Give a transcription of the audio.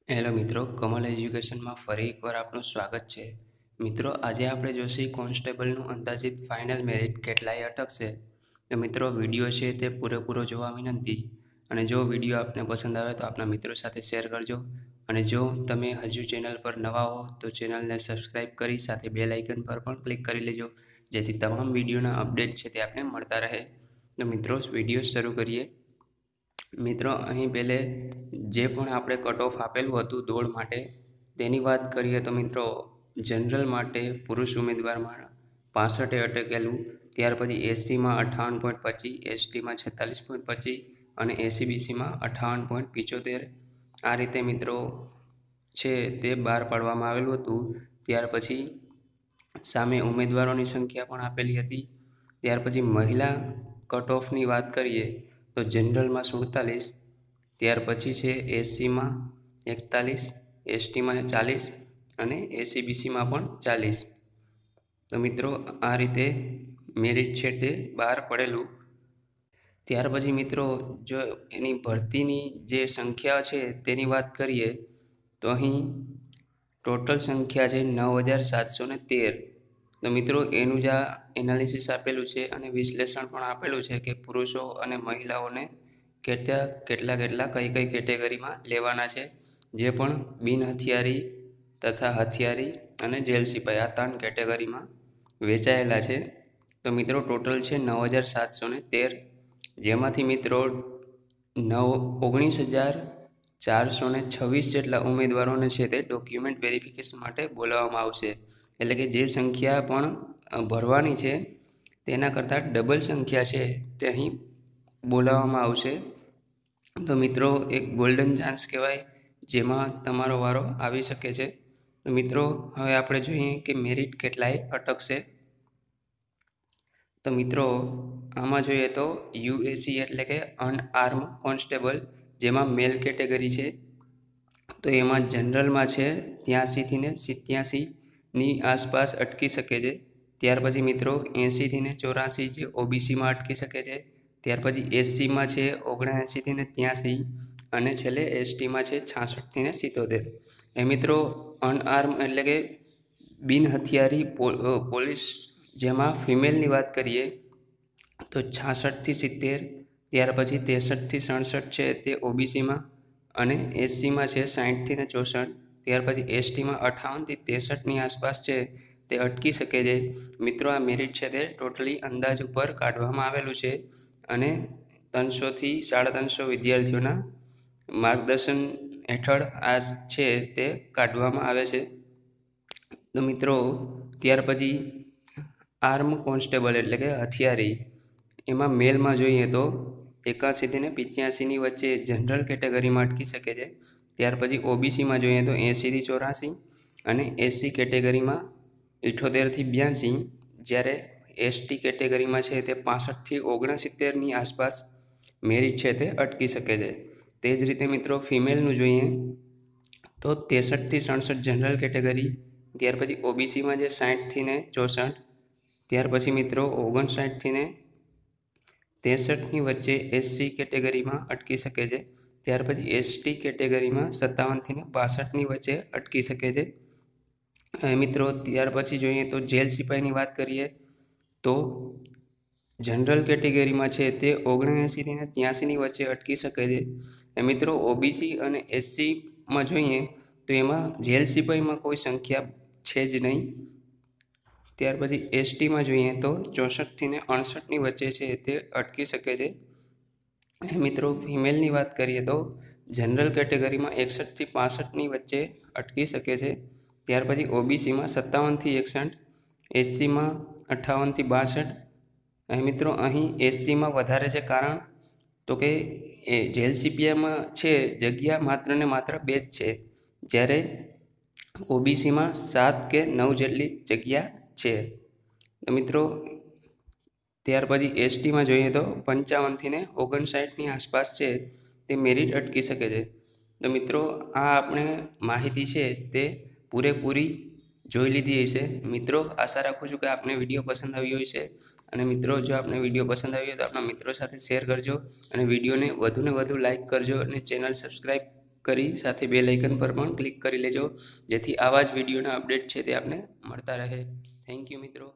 Hello મિત્રો, કમલ એજ્યુકેશનમાં ફરી એકવાર આપનું સ્વાગત છે। મિત્રો, આજે આપણે જોઈશું કોન્સ્ટેબલનું અંદાજિત ફાઇનલ મેરિટ કેટલાય અટકશે। તો મિત્રો, વિડીયો છે તે પૂરેપૂરો જોવા વિનંતી। અને જો વિડીયો આપને પસંદ આવે તો આપના મિત્રો સાથે શેર કરજો। અને જો તમે હજુ ચેનલ પર નવા હો તો ચેનલને સબસ્ક્રાઈબ કરી સાથે બેલ આઇકન પર પણ ક્લિક કરી લેજો, જેથી તમામ વિડીયોના અપડેટ છે તે આપને મળતા રહે। તો મિત્રો, વિડીયો શરૂ કરીએ। મિત્રો, અહીં પહેલે જે પણ આપણે કટ ઓફ આપેલું હતું દોડ માટે તેની વાત કરીએ તો મિત્રો, જનરલ માટે પુરુષ ઉમેદવારમાં 65 અટકેલું, ત્યાર પછી એસસીમાં 58.25, એસટીમાં 46.25 અને એસીબીસીમાં 58.75 આ રીતે મિત્રો છે તે બહાર પાડવામાં આવેલું હતું। ત્યાર પછી સામે ઉમેદવારોની સંખ્યા પણ આપેલી હતી। ત્યાર પછી મહિલા કટ ઓફની વાત કરીએ તો જનરલમાં 47, ત્યાર પછી છે એસસીમાં 41, એસટીમાં 40 અને એસીબીસીમાં પણ 40। તો મિત્રો, આ રીતે મેરિટ છે તે બહાર પડેલું। ત્યાર પછી મિત્રો, જો એની ભરતીની જે સંખ્યા છે તેની વાત કરીએ તો અહીં ટોટલ સંખ્યા છે 9713। તો મિત્રો, એનું જ આ એનાલિસિસ આપેલું છે અને વિશ્લેષણ પણ આપેલું છે કે પુરુષો અને મહિલાઓને કેટલા કઈ કેટેગરીમાં લેવાના છે, જે પણ બિન હથિયારી તથા હથિયારી અને જેલ સિપાઈ આ 3 કેટેગરીમાં વેચાયેલા છે। તો મિત્રો, ટોટલ છે 9713, જેમાંથી મિત્રો 19,426 જેટલા ઉમેદવારોને છે તે ડોક્યુમેન્ટ વેરિફિકેશન માટે બોલાવવામાં આવશે। એટલે કે જે સંખ્યા પણ ભરવાની છે તેના કરતાં ડબલ સંખ્યા છે તે અહીં બોલાવવામાં આવશે। તો મિત્રો, એક ગોલ્ડન ચાન્સ કહેવાય, જેમાં તમારો વારો આવી શકે છે। તો મિત્રો, હવે આપણે જોઈએ કે મેરિટ કેટલાય અટકશે। તો મિત્રો, આમાં જોઈએ તો યુએસી એટલે કે અનઆર્મ કોન્સ્ટેબલ, જેમાં મેલ કેટેગરી છે તો એમાં જનરલમાં છે 83 થી 87ની આસપાસ અટકી શકે છે। ત્યાર પછી મિત્રો 80 થી 84 જે ઓબીસીમાં અટકી શકે છે। ત્યાર પછી એસસીમાં છે 79 થી 83 અને છેલ્લે એસટીમાં છે 66 થી 77। એ મિત્રો, અનઆર્મ એટલે કે બિન હથિયારી પોલીસ, જેમાં ફિમેલની વાત કરીએ તો 66 થી 70, ત્યાર પછી 63 થી 67 છે તે ઓબીસીમાં અને એસસીમાં છે 60 થી 64, ત્યાર પછી એસટીમાં 58 થી 63ની આસપાસ છે તે અટકી શકે છે। મિત્રો, આ મેરિટ છે તે ટોટલી અંદાજ ઉપર કાઢવામાં આવેલું છે અને 300 થી 350 વિદ્યાર્થીઓના માર્ગદર્શન હેઠળ આ છે તે કાઢવામાં આવે છે। તો મિત્રો, ત્યાર પછી આર્મ કોન્સ્ટેબલ એટલે કે હથિયારી, એમાં મેલમાં જોઈએ તો 81 થી 85ની વચ્ચે જનરલ કેટેગરીમાં અટકી શકે છે। ત્યાર પછી ઓબીસીમાં જોઈએ તો 80 થી 84 અને એસસી કેટેગરીમાં 78 થી 82, જ્યારે એસટી કેટેગરીમાં છે તે 65 થી 69ની આસપાસ મેરિટ છે તે અટકી શકે છે। તે જ રીતે મિત્રો, ફિમેલનું જોઈએ તો 63 થી 67 જનરલ કેટેગરી, ત્યાર પછી ઓબીસીમાં જે 60 થી 64, ત્યાર પછી મિત્રો 59 થી 63ની વચ્ચે એસસી કેટેગરીમાં અટકી શકે છે। ત્યાર પછી એસટી કેટેગરીમાં 57 થી 62ની વચ્ચે અટકી શકે છે। મિત્રો, ત્યાર પછી જોઈએ તો જેલ સિપાઈની વાત કરીએ તો જનરલ કેટેગરીમાં છે તે 79 થી 83ની વચ્ચે અટકી શકે છે। મિત્રો, ઓબીસી અને એસસીમાં જોઈએ તો એમાં જેલ સિપાઈમાં કોઈ સંખ્યા છે જ નહીં। ત્યાર પછી એસટીમાં જોઈએ તો 64 થી 68ની વચ્ચે છે તે અટકી શકે છે। મિત્રો, ફિમેલની વાત કરીએ તો જનરલ કેટેગરીમાં 61 થી 65ની વચ્ચે અટકી શકે છે। ત્યાર પછી ઓબીસીમાં 57 થી 61, એસસીમાં 58 થી 62। અને મિત્રો, અહીં એસસીમાં વધારે છે, કારણ તો કે એ જેલ સિપાઈમાં છે જગ્યા માત્ર ને માત્ર 2 જ છે, જ્યારે ઓબીસીમાં 7 કે 9 જેટલી જગ્યા છે। તો મિત્રો, ત્યાર પછી એસટીમાં જોઈએ તો 55 થી 59ની આસપાસ છે તે મેરિટ અટકી શકે છે। તો મિત્રો, આ આપણે માહિતી છે તે પૂરેપૂરી જોઈ લીધી હશે। મિત્રો, આશા રાખું છું કે આપને વિડીયો પસંદ આવ્યો હશે। અને મિત્રો, જો આપને વિડીયો પસંદ આવ્યો તો આપણા મિત્રો સાથે શેર કરજો અને વિડીયોને વધુને વધુ લાઈક કરજો અને ચેનલ સબસ્ક્રાઈબ કરી સાથે બેલ આઇકન પર પણ ક્લિક કરી લેજો, જેથી આવા જ વિડીયોના અપડેટ છે તે આપને મળતા રહે. થેન્ક યુ મિત્રો.